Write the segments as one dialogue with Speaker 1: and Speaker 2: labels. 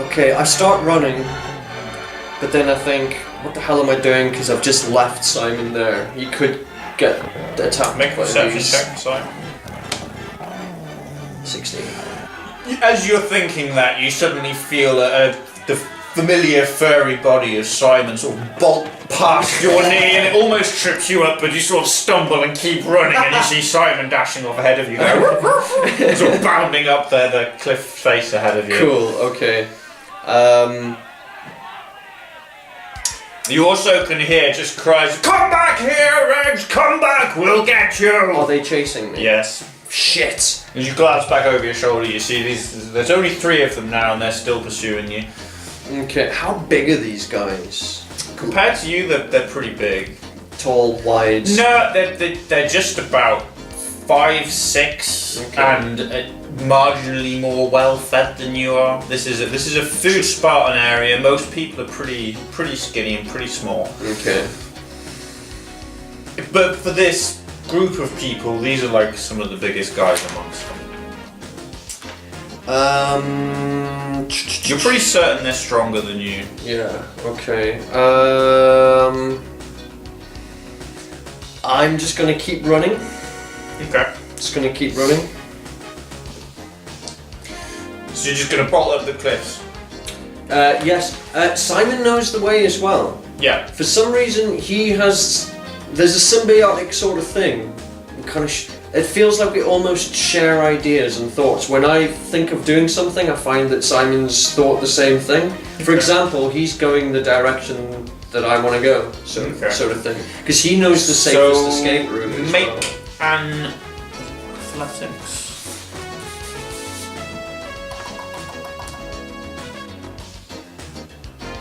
Speaker 1: Okay, I start running, but then I think, what the hell am I doing? Because I've just left Simon there. He could get attacked.
Speaker 2: Make a perception check, Simon.
Speaker 1: 16.
Speaker 2: As you're thinking that, you suddenly feel the familiar furry body of Simon sort of bolt past your knee, and it almost trips you up, but you sort of stumble and keep running, and you see Simon dashing off ahead of you, sort of bounding up the cliff face ahead of you.
Speaker 1: Cool, okay.
Speaker 2: You also can hear just cries, "Come back here, Regs! Come back! We'll get you!"
Speaker 1: Are they chasing me?
Speaker 2: Yes.
Speaker 1: Shit!
Speaker 2: As you glance back over your shoulder, you see there's only 3 of them now, and they're still pursuing you.
Speaker 1: Okay, how big are these guys?
Speaker 2: Compared to you, they're pretty big.
Speaker 1: Tall, wide?
Speaker 2: No, they're just about 5, 6,
Speaker 1: okay.
Speaker 2: and marginally more well-fed than you are. This is a food Spartan area. Most people are pretty skinny and pretty small.
Speaker 1: Okay.
Speaker 2: But for this group of people, these are like some of the biggest guys amongst them. You're pretty certain they're stronger than you.
Speaker 1: Yeah, okay. I'm just gonna keep running.
Speaker 2: Okay.
Speaker 1: Just gonna keep running.
Speaker 2: So you're just gonna bottle up the cliffs?
Speaker 1: Yes. Simon knows the way as well.
Speaker 2: Yeah.
Speaker 1: For some reason, there's a symbiotic sort of thing. It feels like we almost share ideas and thoughts. When I think of doing something, I find that Simon's thought the same thing. For example, he's going the direction that I want to go, sort of thing. Because he knows the safest escape route as
Speaker 2: make
Speaker 1: well.
Speaker 2: an athletics.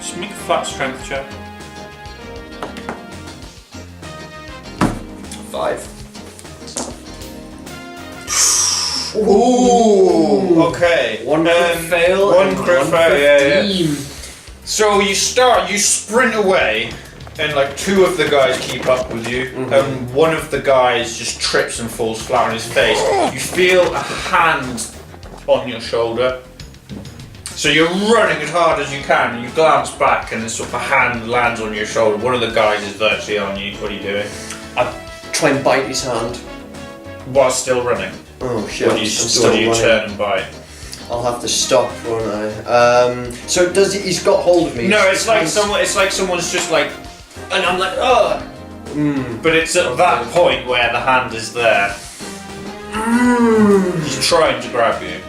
Speaker 2: Just make a flat strength check.
Speaker 1: 5.
Speaker 2: Ooh, okay.
Speaker 1: One crit fail.
Speaker 2: One crit fail, yeah.
Speaker 1: 15.
Speaker 2: So you sprint away, and like 2 of the guys keep up with you, and one of the guys just trips and falls flat on his face. You feel a hand on your shoulder. So you're running as hard as you can, and you glance back, and this sort of a hand lands on your shoulder. One of the guys is virtually on you. What are you doing?
Speaker 1: I try and bite his hand.
Speaker 2: While still running.
Speaker 1: Oh shit!
Speaker 2: What do you turn and bite?
Speaker 1: I'll have to stop, won't I? So he's got hold of me?
Speaker 2: No, it's like someone's just like, and I'm like, oh. But it's at that point where the hand is there. He's trying to grab you.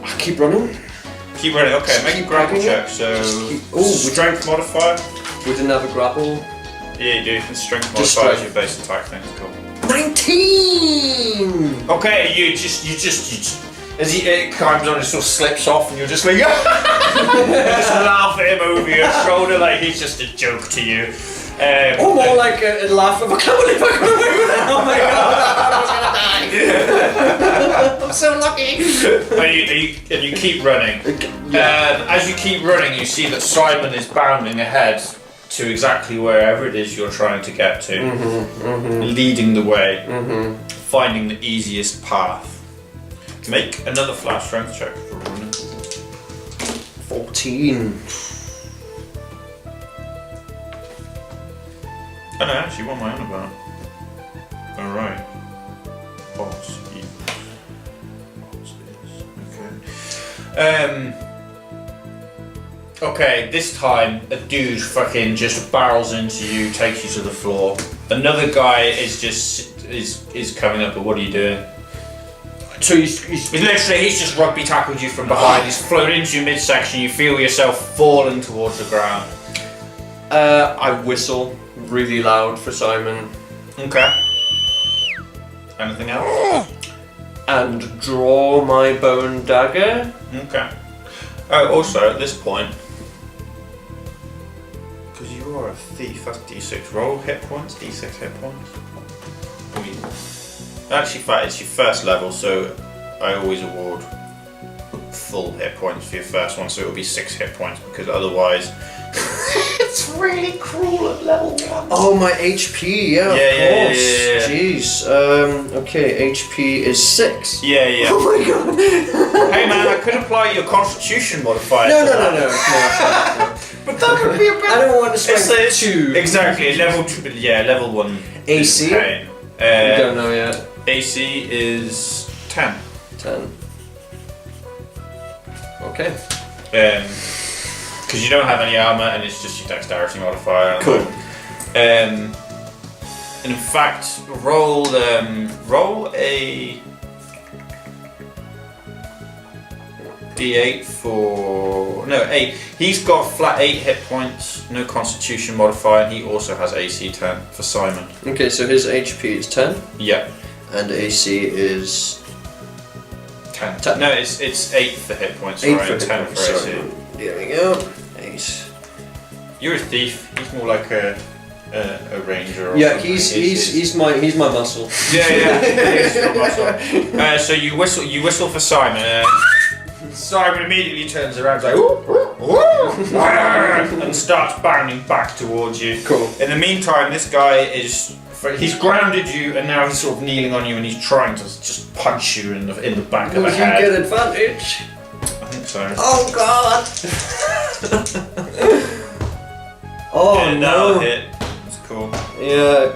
Speaker 1: I keep running.
Speaker 2: Keep running. Okay,
Speaker 1: Just
Speaker 2: make
Speaker 1: keep
Speaker 2: a grapple
Speaker 1: grabbing
Speaker 2: check.
Speaker 1: it.
Speaker 2: So
Speaker 1: Just
Speaker 2: strength modifier.
Speaker 1: We didn't have a grapple.
Speaker 2: Yeah, you do. And strength
Speaker 1: Just
Speaker 2: modifier is
Speaker 1: strength.
Speaker 2: your base attack thing. It's cool.
Speaker 1: 19.
Speaker 2: Okay, you just as it climbs on, it sort of slips off, and you're just like, you just laugh at him over your shoulder like he's just a joke to you.
Speaker 1: Or more like a laugh of, I can't believe I got away with that. Oh my god, I was gonna die. I'm so lucky.
Speaker 2: And you keep running. As you keep running, you see that Simon is bounding ahead to exactly wherever it is you're trying to get to, leading the way, finding the easiest path. Make another flash strength check for running.
Speaker 1: 14.
Speaker 2: Oh no, actually, what am I on about? Alright. Boss is. Okay, this time a dude fucking just barrels into you, takes you to the floor. Another guy is coming up, but what are you doing?
Speaker 1: So he's
Speaker 2: just rugby tackled you from behind. He's flown into your midsection. You feel yourself falling towards the ground.
Speaker 1: I whistle really loud for Simon.
Speaker 2: Okay. Anything else?
Speaker 1: And draw my bone dagger.
Speaker 2: Okay. Also, at this point, because you are a thief, that's D6. Roll hit points, D6 hit points. Actually, in fact, it's your first level, so I always award full hit points for your first one, so it will be 6 hit points because otherwise it's really cruel at level 1.
Speaker 1: Oh, my HP, yeah, of course.
Speaker 2: Yeah.
Speaker 1: Jeez. Okay, HP is 6.
Speaker 2: Yeah.
Speaker 1: Oh my god.
Speaker 2: Hey man, I could apply your Constitution modifier.
Speaker 1: No.
Speaker 2: But that would be a bit.
Speaker 1: I don't want to spend 2.
Speaker 2: Exactly, level 2. Yeah, level 1.
Speaker 1: AC?
Speaker 2: I
Speaker 1: don't know yet.
Speaker 2: AC is 10.
Speaker 1: 10. Okay.
Speaker 2: Because you don't have any armor and it's just your dexterity modifier.
Speaker 1: Cool.
Speaker 2: And in fact, roll a D8 for 8. He's got flat 8 hit points, no Constitution modifier, and he also has AC 10 for Simon.
Speaker 1: Okay, so his HP is 10.
Speaker 2: Yeah.
Speaker 1: And AC is
Speaker 2: 10.
Speaker 1: 10.
Speaker 2: No, it's 8 for hit points.
Speaker 1: 8
Speaker 2: sorry,
Speaker 1: for
Speaker 2: 10
Speaker 1: hit
Speaker 2: for
Speaker 1: points,
Speaker 2: AC.
Speaker 1: sorry. There we go. 8.
Speaker 2: You're a thief. He's more like a ranger. Or
Speaker 1: Yeah,
Speaker 2: something.
Speaker 1: he's my muscle.
Speaker 2: Yeah. He's your muscle. So you whistle for Simon. Simon immediately turns around like and starts bounding back towards you.
Speaker 1: Cool.
Speaker 2: In the meantime, this guy he's grounded you and now he's sort of kneeling on you and he's trying to just punch you in the back of the
Speaker 1: Will
Speaker 2: head.
Speaker 1: you get advantage?
Speaker 2: I think so.
Speaker 1: Oh god! Oh
Speaker 2: Yeah,
Speaker 1: no!
Speaker 2: that'll hit. It's cool.
Speaker 1: Yeah.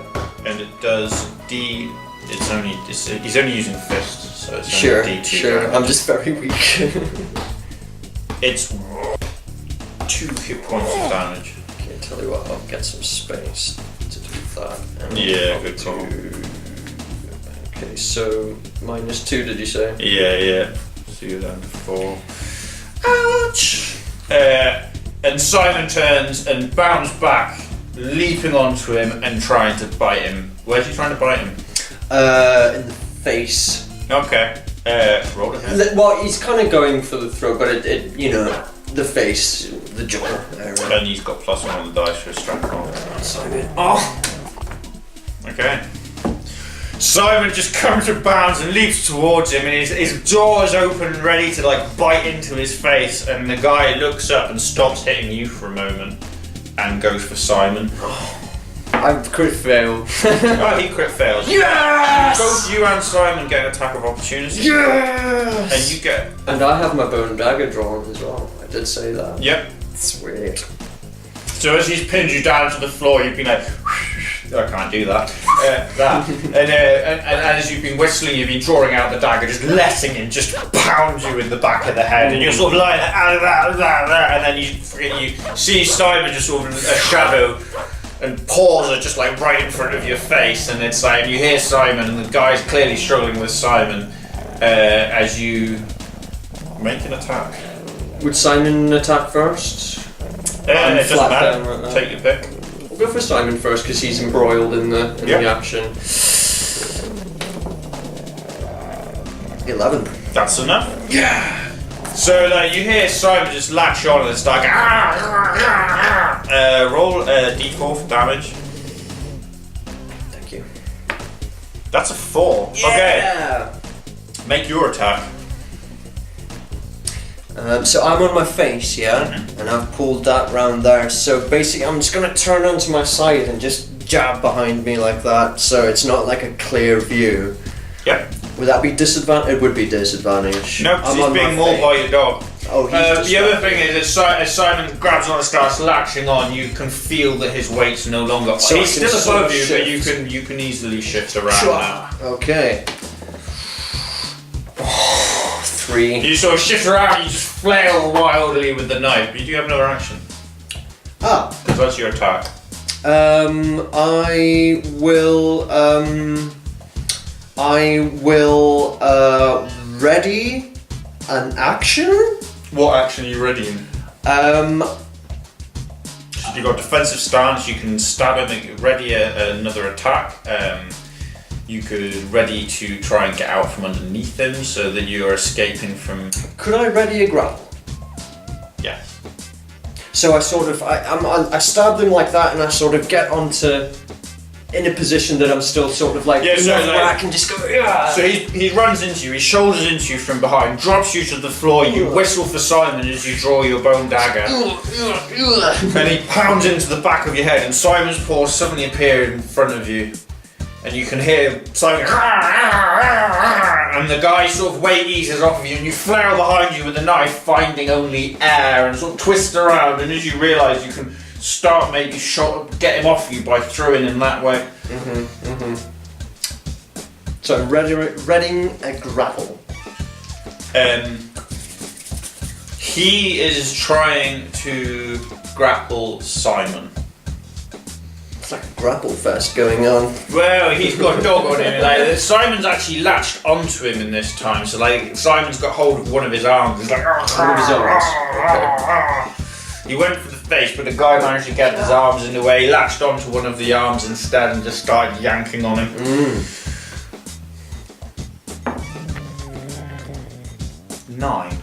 Speaker 2: And it does D. He's only using fists, so it's
Speaker 1: Sure.
Speaker 2: only D2.
Speaker 1: Sure.
Speaker 2: damage.
Speaker 1: I'm just very weak.
Speaker 2: It's 2 hit points of damage.
Speaker 1: Okay, tell you what. I'll get some space to do that. And
Speaker 2: Yeah,
Speaker 1: I'll
Speaker 2: good call.
Speaker 1: Okay, so -2. Did you say?
Speaker 2: Yeah. So you're down to 4. Ouch! And Simon turns and bounds back, leaping onto him and trying to bite him. Where's he trying to bite him?
Speaker 1: In the face.
Speaker 2: Okay. Roll a hit.
Speaker 1: Well, he's kind of going for the throat, but it the face, the jaw.
Speaker 2: And he's got +1 on the dice for his strength roll.
Speaker 1: Simon.
Speaker 2: Oh! Okay. Simon just comes to bounds and leaps towards him, and his jaw is open, ready to bite into his face. And the guy looks up and stops hitting you for a moment, and goes for Simon.
Speaker 1: I've crit failed.
Speaker 2: Oh, he crit fails.
Speaker 1: Yes!
Speaker 2: Both you and Simon get an attack of opportunity.
Speaker 1: Yes!
Speaker 2: And you get.
Speaker 1: And I have my bow and dagger drawn as well. I did say that.
Speaker 2: Yep.
Speaker 1: Sweet.
Speaker 2: So as he's pinned you down to the floor, you've been like, I can't do that. And as you've been whistling, you've been drawing out the dagger, just letting him just pound you in the back of the head, and you're sort of like, and then you see Simon just sort of a shadow, and paws are just right in front of your face, and it's like, you hear Simon, and the guy's clearly struggling with Simon, as you make an attack.
Speaker 1: Would Simon attack first?
Speaker 2: It doesn't
Speaker 1: flat
Speaker 2: matter.
Speaker 1: down right now.
Speaker 2: Take your pick.
Speaker 1: We'll go for Simon first because he's embroiled in the action. 11.
Speaker 2: That's enough.
Speaker 1: Yeah.
Speaker 2: So you hear Simon just latch on and it's like roll a d4 for damage.
Speaker 1: Thank you.
Speaker 2: That's a 4.
Speaker 1: Yeah.
Speaker 2: Okay. Make your attack.
Speaker 1: So I'm on my face, yeah, and I've pulled that round there. So basically, I'm just gonna turn onto my side and just jab behind me like that, so it's not like a clear view.
Speaker 2: Yep.
Speaker 1: Would that be disadvantage? It would be disadvantage.
Speaker 2: No, because he's being mauled by your dog.
Speaker 1: Oh, he's
Speaker 2: the other thing is, as Simon grabs on and starts latching on, you can feel that his weight's no longer.
Speaker 1: So
Speaker 2: he's
Speaker 1: I can
Speaker 2: still
Speaker 1: sort
Speaker 2: above
Speaker 1: of
Speaker 2: you, but
Speaker 1: shift.
Speaker 2: you can easily shift around now.
Speaker 1: Okay. 3.
Speaker 2: You sort of shift around, you just flail wildly with the knife, but you do have another action.
Speaker 1: Ah.
Speaker 2: Because that's your attack.
Speaker 1: I will ready an action.
Speaker 2: What action are you readying? You've got defensive stance, you can stab him, ready another attack. You could ready to try and get out from underneath him so that you are escaping from.
Speaker 1: Could I ready a grapple?
Speaker 2: Yeah.
Speaker 1: So I sort of I stab them like that, and I sort of get onto in a position that I'm still sort of like,
Speaker 2: Yeah, so
Speaker 1: enough
Speaker 2: like-
Speaker 1: where I can just go, yeah.
Speaker 2: So he runs into you, he shoulders into you from behind, drops you to the floor, you whistle for Simon as you draw your bone dagger, and he pounds into the back of your head, and Simon's paws suddenly appear in front of you, and you can hear Simon, and the guy's sort of weight eases off of you, and you flail behind you with the knife, finding only air, and sort of twist around, and as you realise you can start maybe get him off you by throwing him that way.
Speaker 1: So I'm readying a grapple.
Speaker 2: He is trying to grapple Simon.
Speaker 1: It's like a grapple fest going on.
Speaker 2: Well, he's got a dog on him. Like, Simon's actually latched onto him in this time. So like Simon's got hold of one of his arms. He's like
Speaker 1: One of his arms. Okay.
Speaker 2: He went for the face, but the guy managed to get his arms in the way. He latched onto one of the arms instead and just started yanking on him. 9.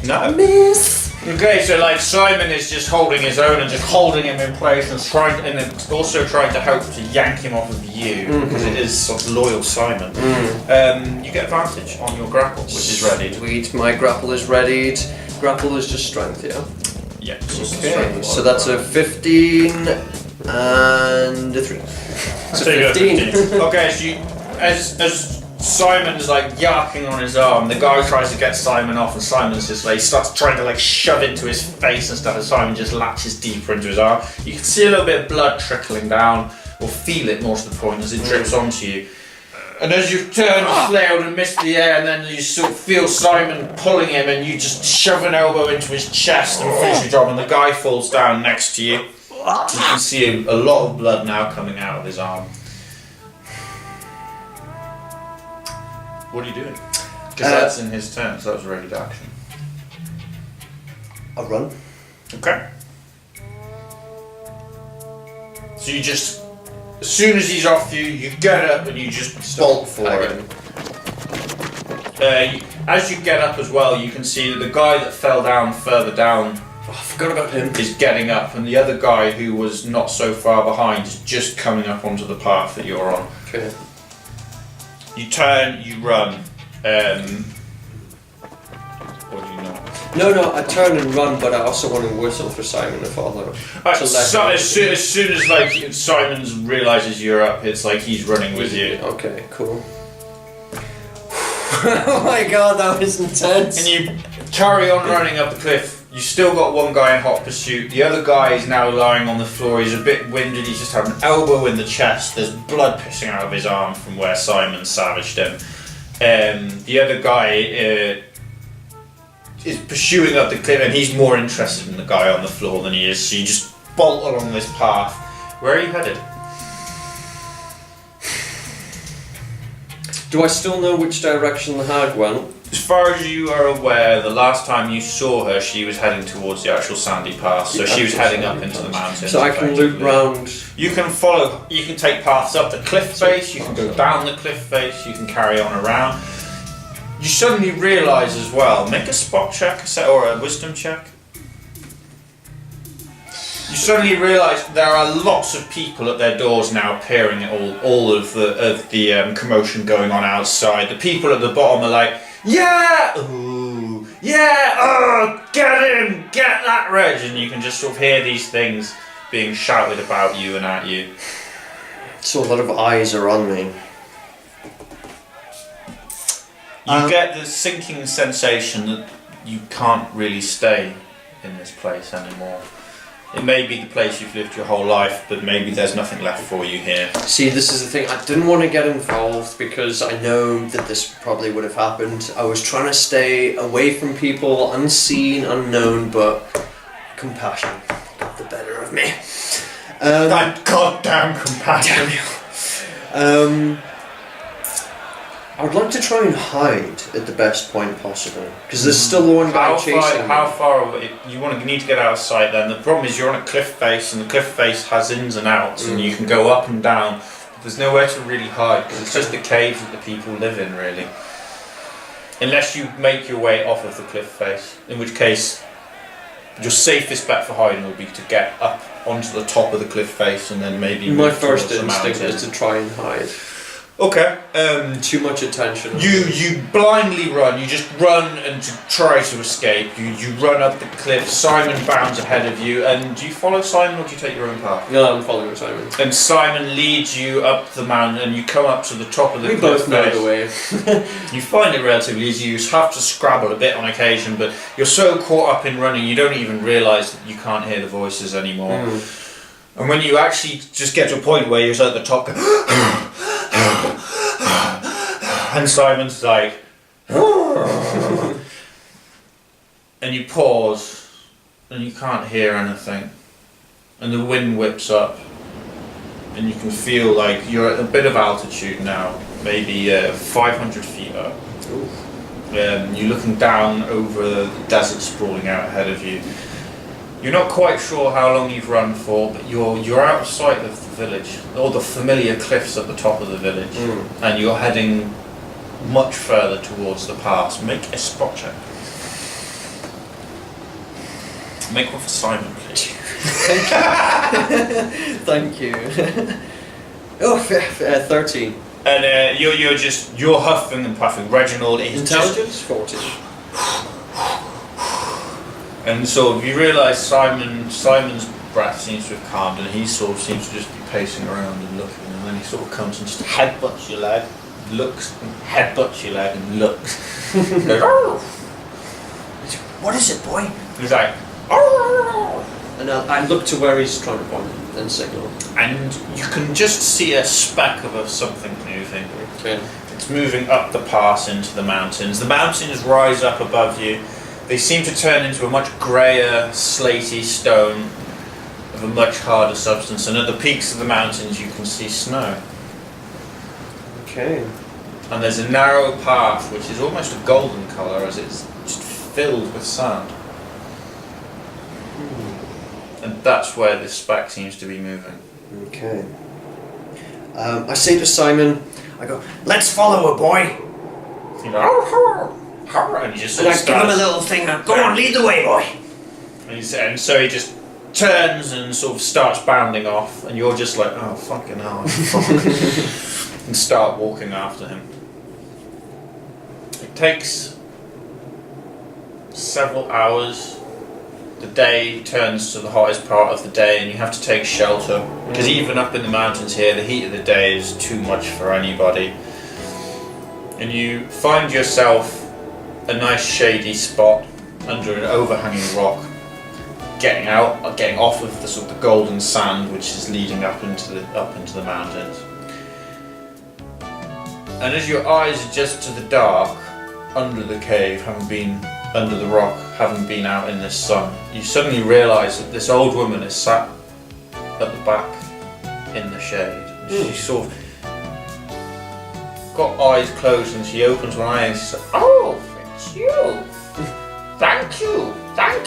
Speaker 2: No.
Speaker 1: Miss.
Speaker 2: Okay, so like Simon is just holding his own and just holding him in place and also trying to help to yank him off of you because it is sort of loyal Simon. You get advantage on your grapple, which is readied.
Speaker 1: Sweet, my grapple is readied. Grapple is just strength, yeah?
Speaker 2: Yeah. It's just
Speaker 1: Okay,
Speaker 2: strength
Speaker 1: so that's a 15 and a 3.
Speaker 2: So you got 15. Okay, so you, as Simon's like yarking on his arm, the guy tries to get Simon off, and Simon's just like, he starts trying to like shove into his face and stuff, and Simon just latches deeper into his arm. You can see a little bit of blood trickling down, or feel it more to the point as it drips onto you. And as you turn, flailed and missed the air, and then you sort of feel Simon pulling him, and you just shove an elbow into his chest and finish your job, and the guy falls down next to you. You can see a lot of blood now coming out of his arm. What are you doing? Because that's in his turn, so that was a ready to action.
Speaker 1: I'll run.
Speaker 2: Okay. So you just, as soon as he's off you get up and you just bolt for him. As you get up as well, you can see that the guy that fell down further down,
Speaker 1: Oh, I forgot about him.
Speaker 2: is getting up, and the other guy who was not so far behind is just coming up onto the path that you're on.
Speaker 1: Okay.
Speaker 2: You turn, you run. Or do you not?
Speaker 1: No, I turn and run, but I also want to whistle for Simon to follow.
Speaker 2: Alright, so as soon as like Simon realizes you're up, it's like he's running with you.
Speaker 1: Okay, cool. Oh my god, that was intense.
Speaker 2: And you carry on running up the cliff. You still got one guy in hot pursuit. The other guy is now lying on the floor. He's a bit winded. He's just had an elbow in the chest. There's blood pissing out of his arm from where Simon savaged him. The other guy is pursuing up the cliff, and he's more interested in the guy on the floor than he is. So you just bolt along this path. Where are you headed?
Speaker 1: Do I still know which direction the hag went?
Speaker 2: As far as you are aware, the last time you saw her, she was heading towards the actual sandy pass. So she was heading up into the mountains.
Speaker 1: So I can loop round.
Speaker 2: You can follow. You can take paths up the cliff face. You can go down the cliff face. You can carry on around. You suddenly realise as well. Make a spot check, or a wisdom check. You suddenly realise there are lots of people at their doors now peering at all of the commotion going on outside. The people at the bottom are like, yeah, ooh, yeah, oh, get him, get that Reg, and you can just sort of hear these things being shouted about you and at you.
Speaker 1: So a lot of eyes are on me.
Speaker 2: You get the sinking sensation that you can't really stay in this place anymore. It may be the place you've lived your whole life, but maybe there's nothing left for you here.
Speaker 1: See, this is the thing. I didn't want to get involved because I know that this probably would have happened. I was trying to stay away from people, unseen, unknown, but compassion got the better of me.
Speaker 2: That goddamn compassion.
Speaker 1: Damn you. I would like to try and hide at the best point possible because there's still one guy chasing me.
Speaker 2: How far away? You need to get out of sight. Then the problem is you're on a cliff face, and the cliff face has ins and outs, and you can go up and down. But there's nowhere to really hide because it's just the caves that the people live in, really. Unless you make your way off of the cliff face, in which case your safest bet for hiding would be to get up onto the top of the cliff face and then maybe
Speaker 1: My
Speaker 2: move
Speaker 1: first
Speaker 2: towards the
Speaker 1: instinct
Speaker 2: mountain.
Speaker 1: is to try and hide.
Speaker 2: Okay.
Speaker 1: Too much attention.
Speaker 2: You blindly run. You just run and to try to escape. You run up the cliff. Simon bounds ahead of you. And do you follow Simon or do you take your own path?
Speaker 1: No, I'm following Simon.
Speaker 2: And Simon leads you up the mountain and you come up to the top of the cliff.
Speaker 1: We both know
Speaker 2: face.
Speaker 1: the way.
Speaker 2: You find it relatively easy. You have to scrabble a bit on occasion, but you're so caught up in running you don't even realise that you can't hear the voices anymore. And when you actually just get to a point where you're at the top, and Simon's like, and you pause, and you can't hear anything, and the wind whips up, and you can feel like you're at a bit of altitude now, maybe 500 feet up. You're looking down over the desert sprawling out ahead of you. You're not quite sure how long you've run for, but you're out of sight of the village, or the familiar cliffs at the top of the village, and you're heading much further towards the pass. Make a spot check. Make one for Simon, please.
Speaker 1: Thank you. 13.
Speaker 2: And you're huffing and puffing. Reginald is
Speaker 1: Intelligence? 40.
Speaker 2: And so you realise Simon's breath seems to have calmed and he sort of seems to just be pacing around and looking, and then he sort of comes and just headbutts your leg, looks, and headbutts your leg and looks. Goes, "Arr!" What is it, boy? He's like, "Arr!"
Speaker 1: And I look to where he's trying to point and signal.
Speaker 2: And you can just see a speck of something moving.
Speaker 1: Okay.
Speaker 2: It's moving up the pass into the mountains. The mountains rise up above you. They seem to turn into a much greyer, slaty stone of a much harder substance, and at the peaks of the mountains you can see snow.
Speaker 1: Okay.
Speaker 2: And there's a narrow path which is almost a golden colour as it's just filled with sand. And that's where this speck seems to be moving.
Speaker 1: Okay. I say to Simon, I go, let's follow her, boy.
Speaker 2: You know, and he just sort of
Speaker 1: give him a little finger. Go on, lead the way, boy.
Speaker 2: And so he just turns and sort of starts bounding off, and you're just like, oh fucking hell, and start walking after him. It takes several hours. The day turns to the hottest part of the day, and you have to take shelter because even up in the mountains here, the heat of the day is too much for anybody. And you find yourself a nice shady spot under an overhanging rock, getting off of the sort of golden sand which is leading up into the mountains. And as your eyes adjust to the dark under the cave, having been under the rock, having been out in the sun, you suddenly realise that this old woman is sat at the back in the shade. She's sort of got eyes closed, and she opens one eye and she says, "Oh, it's you! Thank you! I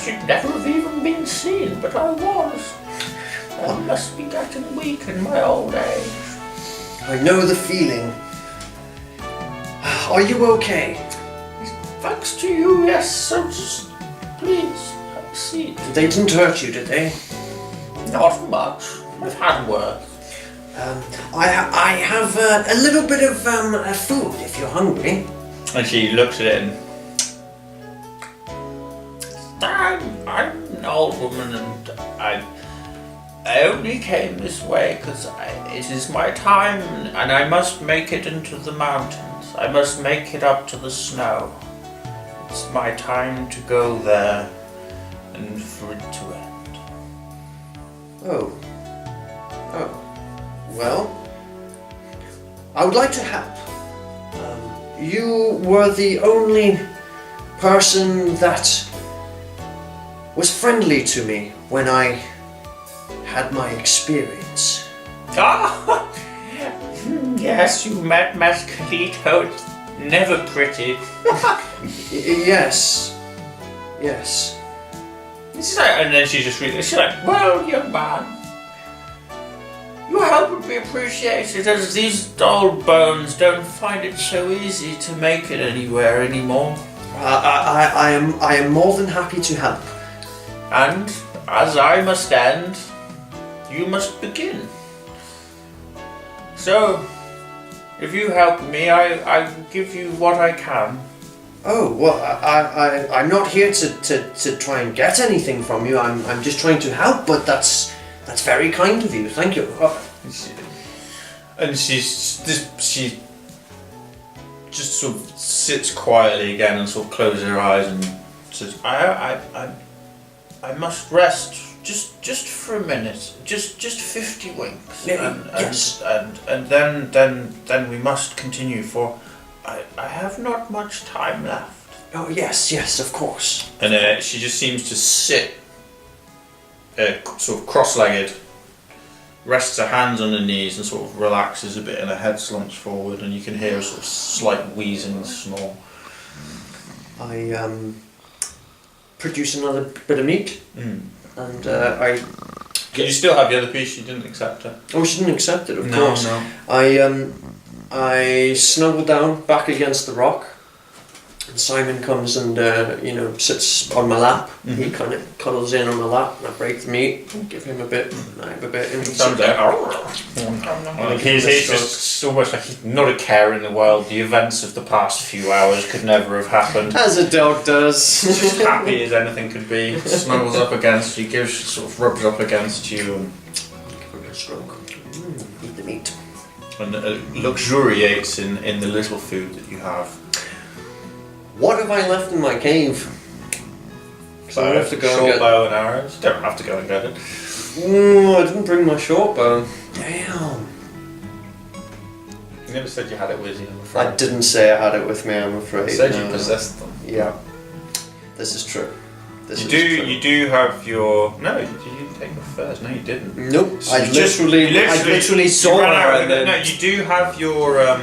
Speaker 2: should never have even been seen, but I was. I must be getting weak in my old age."
Speaker 1: I know the feeling. Are you okay?
Speaker 2: "Thanks to you, yes, so just please have a seat."
Speaker 1: They didn't hurt you, did they?
Speaker 2: "Not much. I've had worse."
Speaker 1: I have a little bit of food if you're hungry.
Speaker 2: And she looks at it and, I'm an old woman, and I only came this way because it is my time, and I must make it into the mountains. I must make it up to the snow. It's my time to go there and for it to end.
Speaker 1: Oh. Well, I would like to help. You were the only person that was friendly to me when I had my experience.
Speaker 2: Ah! Yes, you met Mescalito. It's never pretty.
Speaker 1: Yes.
Speaker 2: And then she's like, "Well, young man, your help would be appreciated, as these old bones don't find it so easy to make it anywhere anymore."
Speaker 1: I am more than happy to help.
Speaker 2: And as I must end, you must begin. So, if you help me, I will give you what I can.
Speaker 1: Oh, well, I'm not here to try and get anything from you. I'm just trying to help, but that's very kind of you. Thank you.
Speaker 2: And she just sort of sits quietly again and sort of closes her eyes and says, I must rest just for a minute, just 50 winks,
Speaker 1: Yes.
Speaker 2: and then we must continue, for I have not much time left.
Speaker 1: Oh yes, of course.
Speaker 2: And she just seems to sit sort of cross-legged, rests her hands on her knees and sort of relaxes a bit, and her head slumps forward, and you can hear a sort of slight wheezing snore.
Speaker 1: I produce another bit of meat, and I.
Speaker 2: Can you still have the other piece? You didn't accept it.
Speaker 1: Oh, she didn't accept it, of course.
Speaker 2: No.
Speaker 1: I snuggle down back against the rock, and Simon comes and sits on my lap. He kind of cuddles in on my lap, and I break the meat and give him a bit, and I have a bit, and he sits there.
Speaker 2: He's just almost like he's not a care in the world. The events of the past few hours could never have happened.
Speaker 1: As a dog does.
Speaker 2: Just happy as anything could be. Snuggles up against you, sort of rubs up against you, and
Speaker 1: give him a stroke. Eat the meat.
Speaker 2: And luxuriates in the little food that you have.
Speaker 1: What have I left in my cave?
Speaker 2: So I have to go short bow and arrows. Don't have to go and get it.
Speaker 1: I didn't bring my short bow. Damn.
Speaker 2: You never said you had it with you, I'm afraid.
Speaker 1: I didn't say I had it with me, I'm afraid.
Speaker 2: You said you possessed them.
Speaker 1: Yeah. This is true.
Speaker 2: You do have your... No, you didn't take them first. No, you didn't.
Speaker 1: Nope.
Speaker 2: So
Speaker 1: I literally saw her.
Speaker 2: No, you do have your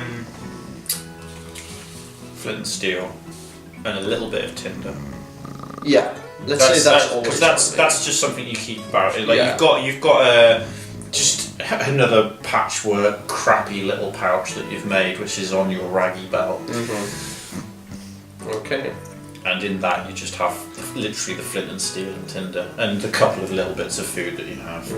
Speaker 2: flint and steel and a little bit of tinder.
Speaker 1: Yeah. Let's say that's always.
Speaker 2: Because that's just something you keep about it. Like you've got just another patchwork, crappy little pouch that you've made, which is on your raggy belt.
Speaker 1: Okay.
Speaker 2: And in that you just have literally the flint and steel and tinder and a couple of little bits of food that you have.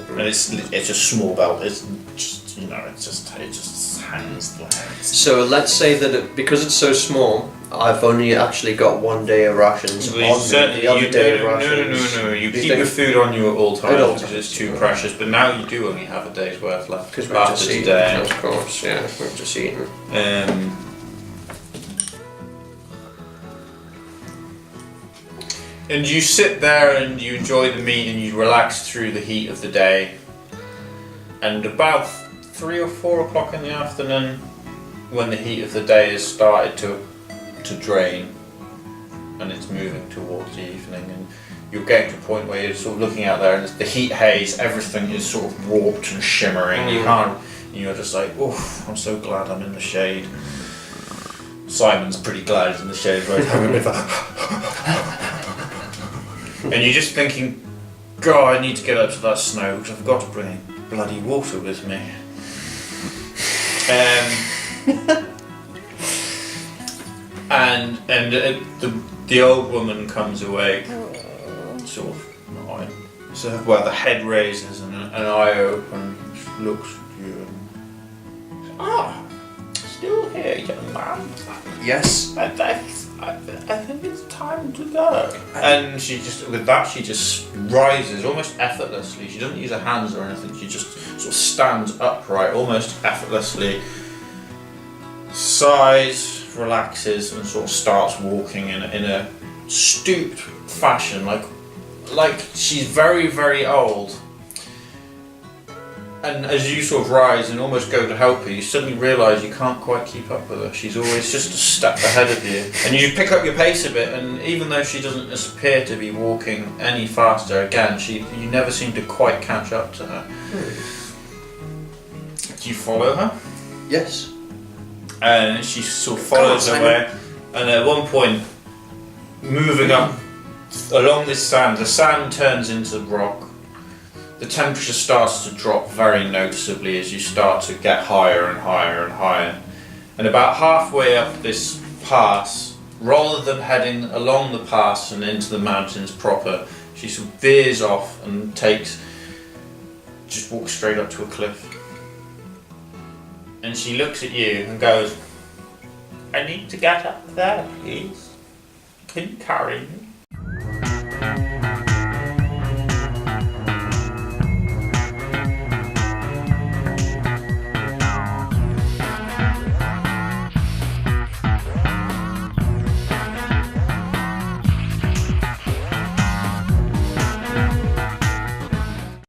Speaker 2: And it's a small belt. It's just it just hangs there.
Speaker 1: So let's say that because it's so small, I've only actually got 1 day of rations on me. The other day of rations.
Speaker 2: No. You keep your food on you at all times because it's too precious. But now you do only have a day's worth left.
Speaker 1: Because we're just eating, of course. Yeah, we're just eating.
Speaker 2: And you sit there and you enjoy the meat and you relax through the heat of the day. And about 3 or 4 o'clock in the afternoon, when the heat of the day has started to drain and it's moving towards the evening, and you're getting to a point where you're sort of looking out there and the heat haze, everything is sort of warped and shimmering. You're just like, oof, I'm so glad I'm in the shade. Simon's pretty glad he's in the shade, right? Having a bit of and you're just thinking, God, I need to get up to that snow because I've got to bring bloody water with me. And the old woman comes awake, sort of, so well, the head raises and an eye open, looks at you and still here, young man.
Speaker 1: Yes.
Speaker 2: I think it's time to go. And she just rises almost effortlessly. She doesn't use her hands or anything. She just sort of stands upright, almost effortlessly, sighs, relaxes, and sort of starts walking in a stooped fashion, like she's very, very old. And as you sort of rise and almost go to help her, you suddenly realise you can't quite keep up with her. She's always just a step ahead of you. And you pick up your pace a bit, and even though she doesn't appear to be walking any faster, again, you never seem to quite catch up to her. Do you follow her?
Speaker 1: Yes.
Speaker 2: And she sort of follows away, and at one point, moving up along this sand, the sand turns into rock. The temperature starts to drop very noticeably as you start to get higher and higher and higher. And about halfway up this pass, rather than heading along the pass and into the mountains proper, She sort of veers off and just walks straight up to a cliff. And she looks at you and goes, I need to get up there, please. Can you carry me?